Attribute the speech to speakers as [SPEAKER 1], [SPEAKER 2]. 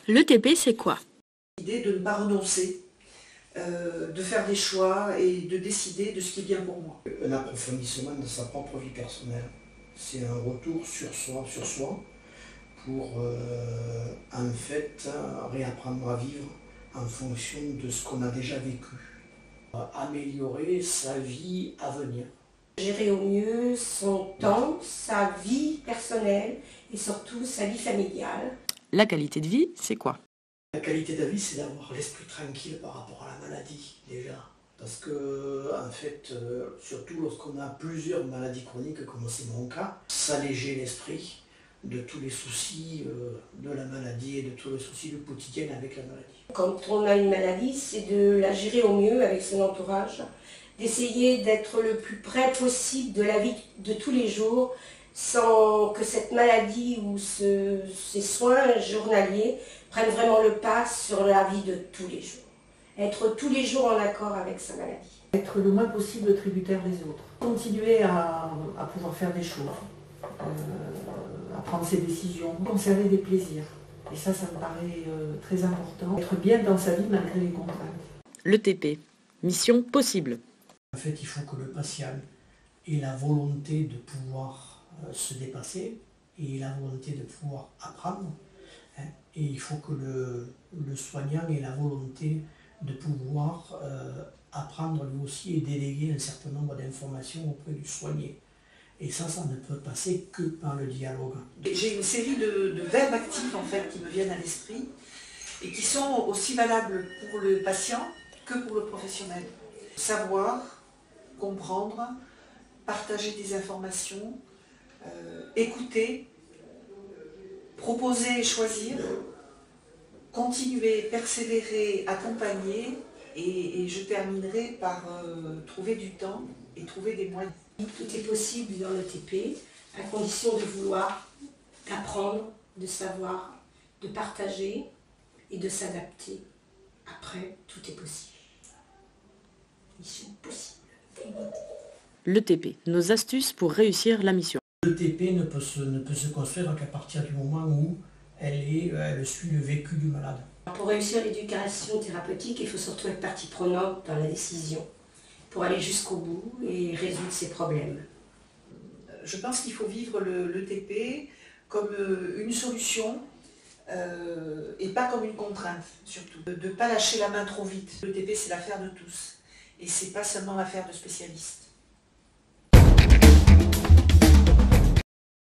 [SPEAKER 1] L'ETP, c'est quoi?
[SPEAKER 2] L'idée de ne pas renoncer, de faire des choix et de décider de ce qui est bien pour moi.
[SPEAKER 3] Un approfondissement de sa propre vie personnelle. C'est un retour sur soi pour en fait réapprendre à vivre en fonction de ce qu'on a déjà vécu. Améliorer sa vie à venir.
[SPEAKER 4] Gérer au mieux son temps, sa vie personnelle et surtout sa vie familiale.
[SPEAKER 1] La qualité de vie, c'est quoi?
[SPEAKER 3] La qualité de la vie, c'est d'avoir l'esprit tranquille par rapport à la maladie, déjà. Parce que, en fait, surtout lorsqu'on a plusieurs maladies chroniques, comme c'est mon cas, s'alléger l'esprit de tous les soucis de la maladie et de tous les soucis du quotidien avec la maladie.
[SPEAKER 4] Quand on a une maladie, c'est de la gérer au mieux avec son entourage, d'essayer d'être le plus près possible de la vie de tous les jours, sans que cette maladie ou ces soins journaliers prennent vraiment le pas sur la vie de tous les jours. Être tous les jours en accord avec sa maladie.
[SPEAKER 2] Être le moins possible tributaire des autres. Continuer à pouvoir faire des choix, à prendre ses décisions, conserver des plaisirs. Et ça me paraît très important. Être bien dans sa vie malgré les contraintes.
[SPEAKER 1] L'ETP, mission possible.
[SPEAKER 3] En fait, il faut que le patient ait la volonté de pouvoir se dépasser et la volonté de pouvoir apprendre. Et il faut que le soignant ait la volonté de pouvoir apprendre lui aussi et déléguer un certain nombre d'informations auprès du soigné. Et ça ne peut passer que par le dialogue.
[SPEAKER 2] J'ai une série de verbes actifs en fait qui me viennent à l'esprit et qui sont aussi valables pour le patient que pour le professionnel. Savoir, comprendre, partager des informations, écouter, proposer et choisir, continuer, persévérer, accompagner et je terminerai par trouver du temps et trouver des moyens.
[SPEAKER 4] Tout est possible dans l'ETP, à condition de vouloir, d'apprendre, de savoir, de partager et de s'adapter. Après, tout est possible. Mission possible.
[SPEAKER 1] L'ETP, nos astuces pour réussir la mission.
[SPEAKER 3] L'ETP ne peut se construire qu'à partir du moment où elle suit le vécu du malade.
[SPEAKER 4] Pour réussir l'éducation thérapeutique, il faut surtout être partie prenante dans la décision, pour aller jusqu'au bout et résoudre ses problèmes. Je pense qu'il faut vivre l'ETP comme une solution et pas comme une contrainte, surtout. De ne pas lâcher la main trop vite. L'ETP, c'est l'affaire de tous et c'est pas seulement l'affaire de spécialistes.